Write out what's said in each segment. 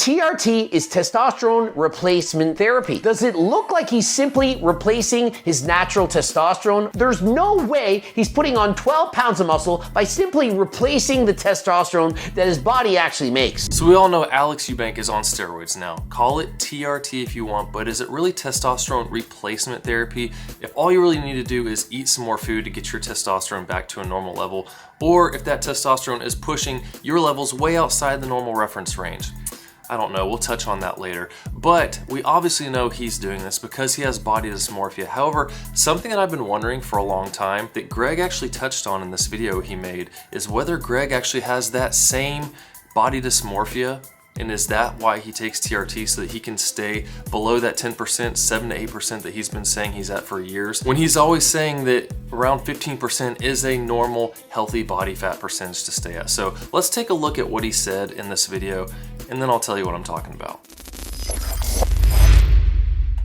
TRT is testosterone replacement therapy. Does it look like he's simply replacing his natural testosterone? There's no way he's putting on 12 pounds of muscle by simply replacing the testosterone that his body actually makes. So we all know Alex Eubank is on steroids now. Call it TRT if you want, but is it really testosterone replacement therapy? If all you really need to do is eat some more food to get your testosterone back to a normal level, or if that testosterone is pushing your levels way outside the normal reference range. I don't know, we'll touch on that later. But we obviously know he's doing this because he has body dysmorphia. However, something that I've been wondering for a long time that Greg actually touched on in this video he made is whether Greg actually has that same body dysmorphia, and is that why he takes TRT, so that he can stay below that 10%, 7 to 8% that he's been saying he's at for years, when he's always saying that around 15% is a normal healthy body fat percentage to stay at. So let's take a look at what he said in this video, and then I'll tell you what I'm talking about.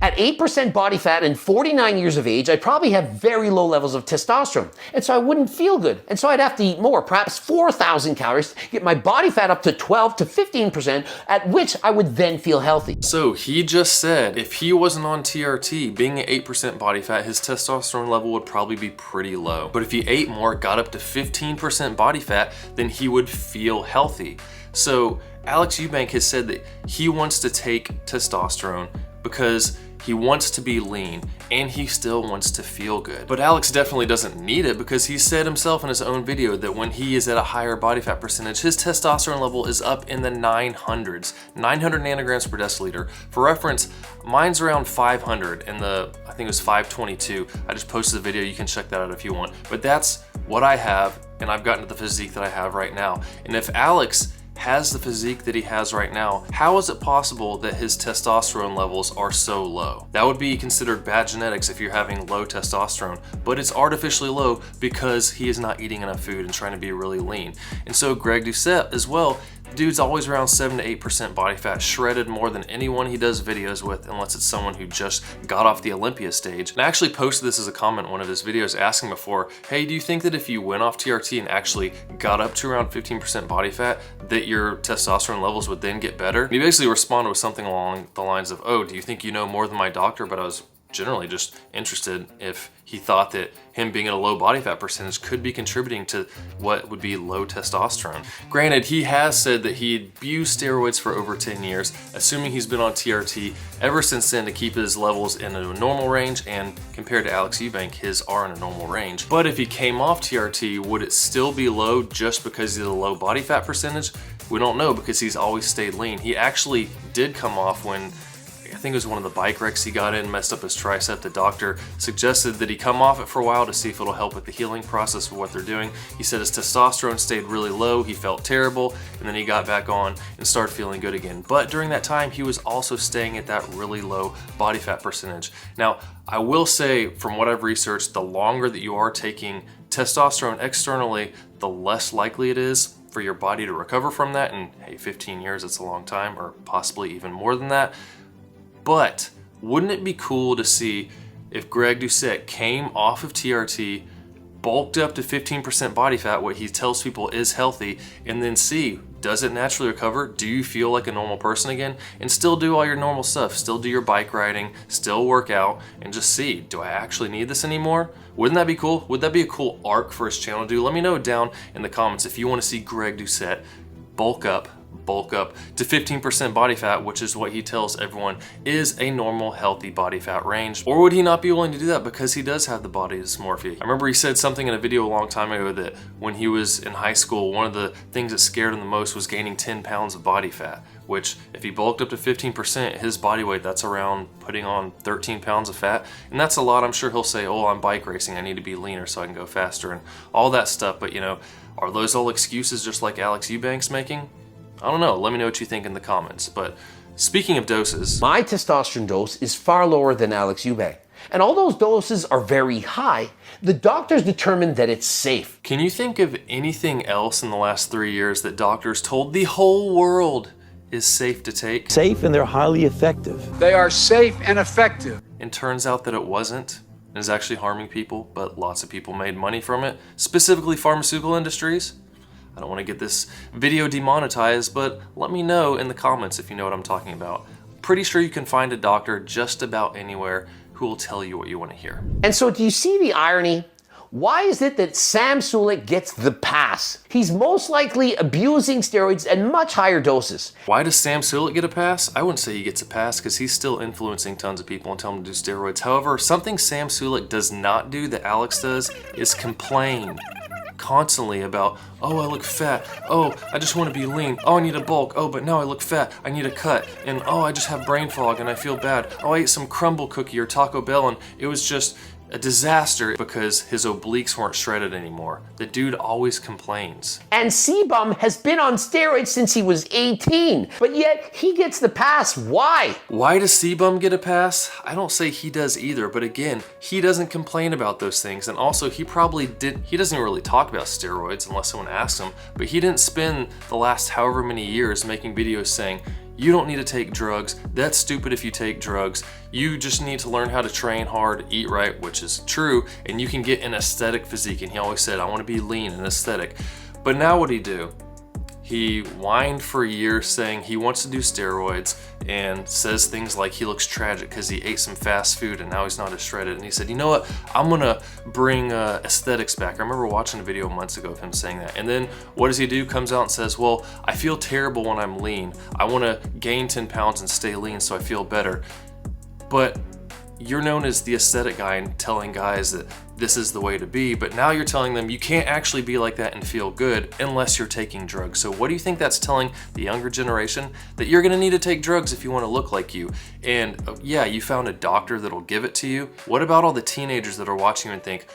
At 8% body fat and 49 years of age, I'd probably have very low levels of testosterone, and so I wouldn't feel good, and so I'd have to eat more, perhaps 4,000 calories, to get my body fat up to 12 to 15%, at which I would then feel healthy. So he just said if he wasn't on TRT, being at 8% body fat, his testosterone level would probably be pretty low. But if he ate more, got up to 15% body fat, then he would feel healthy. So Alex Eubank has said that he wants to take testosterone because he wants to be lean and he still wants to feel good. But Alex definitely doesn't need it because he said himself in his own video that when he is at a higher body fat percentage, his testosterone level is up in the 900s, 900 nanograms per deciliter. For reference, mine's around 500 and I think it was 522. I just posted the video, you can check that out if you want. But that's what I have, and I've gotten to the physique that I have right now. And if Alex has the physique that he has right now, how is it possible that his testosterone levels are so low? That would be considered bad genetics if you're having low testosterone, but it's artificially low because he is not eating enough food and trying to be really lean. And so Greg Doucette as well, dude's always around 7 to 8% body fat, shredded more than anyone he does videos with, unless it's someone who just got off the Olympia stage. And I actually posted this as a comment in one of his videos asking before, hey, do you think that if you went off TRT and actually got up to around 15% body fat, that your testosterone levels would then get better? And he basically responded with something along the lines of, oh, do you think you know more than my doctor? But I was generally just interested if he thought that him being at a low body fat percentage could be contributing to what would be low testosterone. Granted, he has said that he abused steroids for over 10 years, assuming he's been on TRT ever since then to keep his levels in a normal range, and compared to Alex Eubank, his are in a normal range. But if he came off TRT, would it still be low just because he's at a low body fat percentage? We don't know because he's always stayed lean. He actually did come off when I think it was one of the bike wrecks he got in, messed up his tricep. The doctor suggested that he come off it for a while to see if it'll help with the healing process of what they're doing. He said his testosterone stayed really low, he felt terrible, and then he got back on and started feeling good again. But during that time, he was also staying at that really low body fat percentage. Now, I will say, from what I've researched, the longer that you are taking testosterone externally, the less likely it is for your body to recover from that. And hey, 15 years, it's a long time, or possibly even more than that. But wouldn't it be cool to see if Greg Doucette came off of TRT, bulked up to 15% body fat, what he tells people is healthy, and then see, does it naturally recover? Do you feel like a normal person again? And still do all your normal stuff, still do your bike riding, still work out, and just see, do I actually need this anymore? Wouldn't that be cool? Would that be a cool arc for his channel to do? Let me know down in the comments if you want to see Greg Doucette bulk up to 15% body fat, which is what he tells everyone is a normal healthy body fat range. Or would he not be willing to do that because he does have the body dysmorphia? I remember he said something in a video a long time ago that when he was in high school, one of the things that scared him the most was gaining 10 pounds of body fat, which if he bulked up to 15%, his body weight, that's around putting on 13 pounds of fat. And that's a lot. I'm sure he'll say, oh, I'm bike racing, I need to be leaner so I can go faster and all that stuff. But you know, are those all excuses just like Alex Eubank's making? I don't know, let me know what you think in the comments. But speaking of doses, my testosterone dose is far lower than Alex Eubank. And although those doses are very high, the doctors determined that it's safe. Can you think of anything else in the last 3 years that doctors told the whole world is safe to take? Safe, and they're highly effective. They are safe and effective. And turns out that it wasn't, and is actually harming people, but lots of people made money from it, specifically pharmaceutical industries. I don't want to get this video demonetized, but let me know in the comments if you know what I'm talking about. Pretty sure you can find a doctor just about anywhere who will tell you what you want to hear. And so do you see the irony? Why is it that Sam Sulek gets the pass? He's most likely abusing steroids at much higher doses. Why does Sam Sulek get a pass? I wouldn't say he gets a pass because he's still influencing tons of people and telling them to do steroids. However, something Sam Sulek does not do that Alex does is complain constantly about, oh, I look fat. Oh, I just want to be lean. Oh, I need a bulk. Oh, but now I look fat. I need a cut. And oh, I just have brain fog and I feel bad. Oh, I ate some crumble cookie or Taco Bell and it was just a disaster because his obliques weren't shredded anymore. The dude always complains. And Sebum has been on steroids since he was 18, but yet he gets the pass. Why? Why does Sebum get a pass? I don't say he does either, but again, he doesn't complain about those things. And also he doesn't really talk about steroids unless someone asks him, but he didn't spend the last however many years making videos saying, you don't need to take drugs. That's stupid if you take drugs. You just need to learn how to train hard, eat right, which is true, and you can get an aesthetic physique. And he always said, I want to be lean and aesthetic. But now what'd he do? He whined for years saying he wants to do steroids and says things like he looks tragic because he ate some fast food and now he's not as shredded. And he said, you know what, I'm gonna bring aesthetics back. I remember watching a video months ago of him saying that. And then what does he do? Comes out and says, well, I feel terrible when I'm lean. I wanna gain 10 pounds and stay lean so I feel better. But you're known as the aesthetic guy and telling guys that this is the way to be, but now you're telling them you can't actually be like that and feel good unless you're taking drugs. So what do you think that's telling the younger generation? That you're gonna need to take drugs if you wanna look like you. And yeah, you found a doctor that'll give it to you. What about all the teenagers that are watching you and think,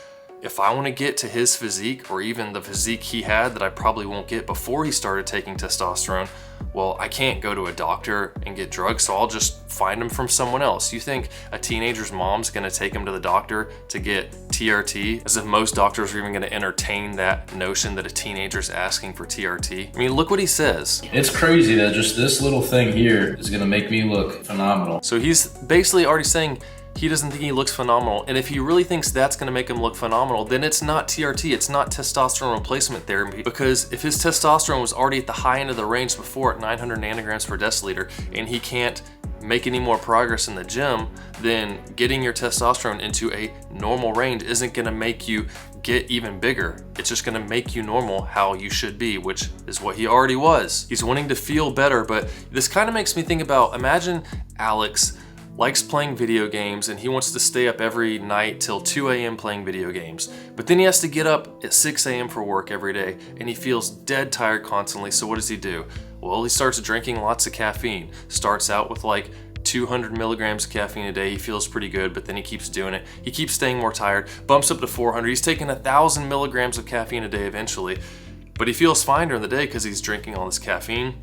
if I wanna get to his physique or even the physique he had that I probably won't get before he started taking testosterone, well, I can't go to a doctor and get drugs, so I'll just find them from someone else. You think a teenager's mom's gonna take him to the doctor to get TRT? As if most doctors are even gonna entertain that notion that a teenager's asking for TRT. I mean, look what he says. It's crazy that just this little thing here is gonna make me look phenomenal. So he's basically already saying he doesn't think he looks phenomenal. And if he really thinks that's gonna make him look phenomenal, then it's not TRT, it's not testosterone replacement therapy. Because if his testosterone was already at the high end of the range before at 900 nanograms per deciliter, and he can't make any more progress in the gym, then getting your testosterone into a normal range isn't gonna make you get even bigger. It's just gonna make you normal how you should be, which is what he already was. He's wanting to feel better, but this kind of makes me think about, imagine Alex likes playing video games and he wants to stay up every night till 2 a.m. playing video games. But then he has to get up at 6 a.m. for work every day and he feels dead tired constantly, so what does he do? Well, he starts drinking lots of caffeine. Starts out with like 200 milligrams of caffeine a day. He feels pretty good, but then he keeps doing it. He keeps staying more tired, bumps up to 400. He's taking 1,000 milligrams of caffeine a day eventually, but he feels fine during the day because he's drinking all this caffeine.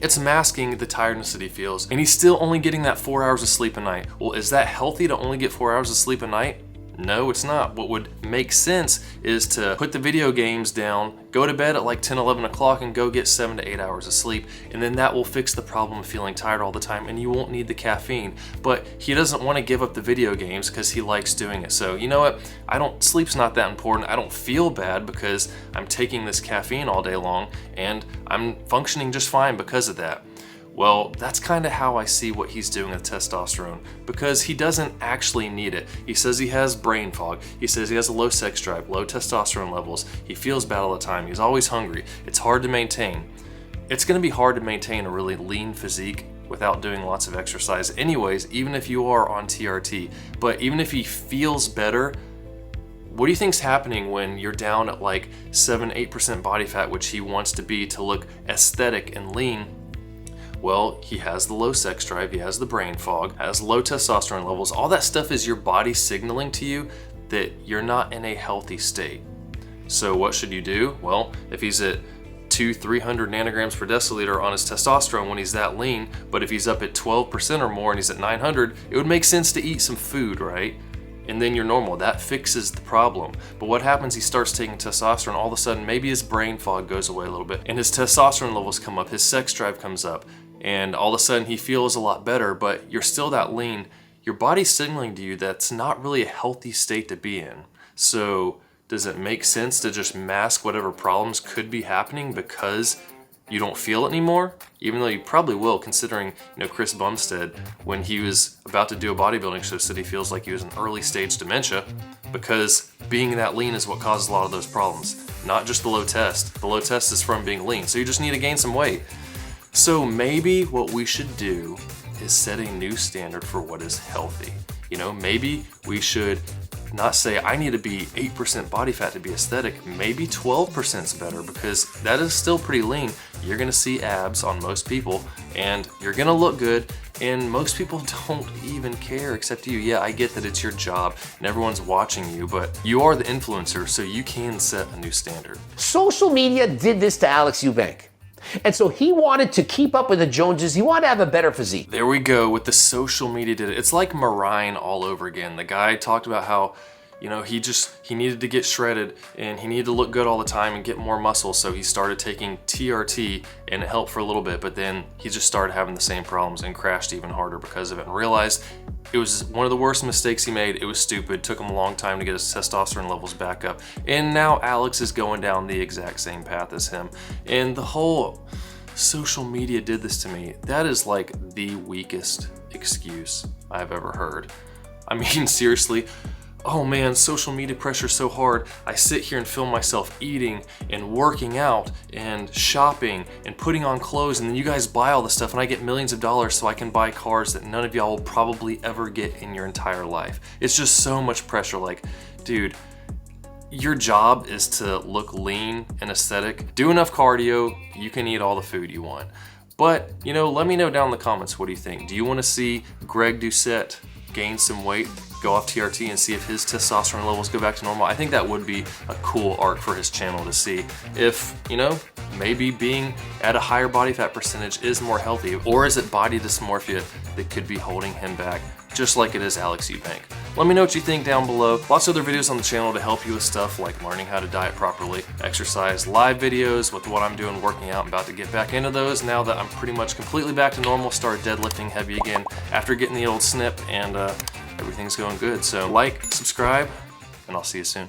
It's masking the tiredness that he feels, and he's still only getting that 4 hours of sleep a night. Well, is that healthy to only get 4 hours of sleep a night? No, it's not. What would make sense is to put the video games down, go to bed at like 10, 11 o'clock and go get 7 to 8 hours of sleep. And then that will fix the problem of feeling tired all the time and you won't need the caffeine. But he doesn't want to give up the video games because he likes doing it. So you know what? Sleep's not that important. I don't feel bad because I'm taking this caffeine all day long and I'm functioning just fine because of that. Well, that's kind of how I see what he's doing with testosterone, because he doesn't actually need it. He says he has brain fog. He says he has a low sex drive, low testosterone levels. He feels bad all the time. He's always hungry. It's hard to maintain. It's going to be hard to maintain a really lean physique without doing lots of exercise anyways, even if you are on TRT. But even if he feels better, what do you think's happening when you're down at like 7-8% body fat, which he wants to be to look aesthetic and lean? Well, he has the low sex drive, he has the brain fog, has low testosterone levels. All that stuff is your body signaling to you that you're not in a healthy state. So what should you do? Well, if he's at 200-300 nanograms per deciliter on his testosterone when he's that lean, but if he's up at 12% or more and he's at 900, it would make sense to eat some food, right? And then you're normal. That fixes the problem. But what happens, he starts taking testosterone, all of a sudden maybe his brain fog goes away a little bit and his testosterone levels come up, his sex drive comes up, and all of a sudden he feels a lot better, but you're still that lean. Your body's signaling to you that's not really a healthy state to be in. So does it make sense to just mask whatever problems could be happening because you don't feel it anymore? Even though you probably will, considering, Chris Bumstead, when he was about to do a bodybuilding show, said he feels like he was in early stage dementia because being that lean is what causes a lot of those problems. Not just the low test. The low test is from being lean, so you just need to gain some weight. So maybe what we should do is set a new standard for what is healthy. Maybe we should not say I need to be 8% body fat to be aesthetic. Maybe 12% is better because that is still pretty lean. You're gonna see abs on most people and you're gonna look good, and most people don't even care except you. Yeah, I get that it's your job and everyone's watching you, but you are the influencer, so you can set a new standard. Social media did this to Alex Eubank. And so he wanted to keep up with the Joneses. He wanted to have a better physique. There we go with the social media did it. It's like Marine all over again. The guy talked about how, he needed to get shredded and he needed to look good all the time and get more muscle. So he started taking TRT and it helped for a little bit, but then he just started having the same problems and crashed even harder because of it and realized it was one of the worst mistakes he made. It was stupid. Took him a long time to get his testosterone levels back up. And now Alex is going down the exact same path as him. And the whole social media did this to me. That is like the weakest excuse I've ever heard. I mean, seriously. Oh man, social media pressure is so hard. I sit here and film myself eating and working out and shopping and putting on clothes, and then you guys buy all this stuff and I get millions of dollars so I can buy cars that none of y'all will probably ever get in your entire life. It's just so much pressure. Like, dude, your job is to look lean and aesthetic. Do enough cardio, you can eat all the food you want. But, let me know down in the comments, what do you think? Do you want to see Greg Doucette gain some weight, go off TRT, and see if his testosterone levels go back to normal? I think that would be a cool arc for his channel to see if, maybe being at a higher body fat percentage is more healthy, or is it body dysmorphia that could be holding him back, just like it is Alex Eubank? Let me know what you think down below. Lots of other videos on the channel to help you with stuff like learning how to diet properly, exercise, live videos with what I'm doing working out. I'm about to get back into those now that I'm pretty much completely back to normal, start deadlifting heavy again after getting the old snip, and everything's going good. So like, subscribe, and I'll see you soon.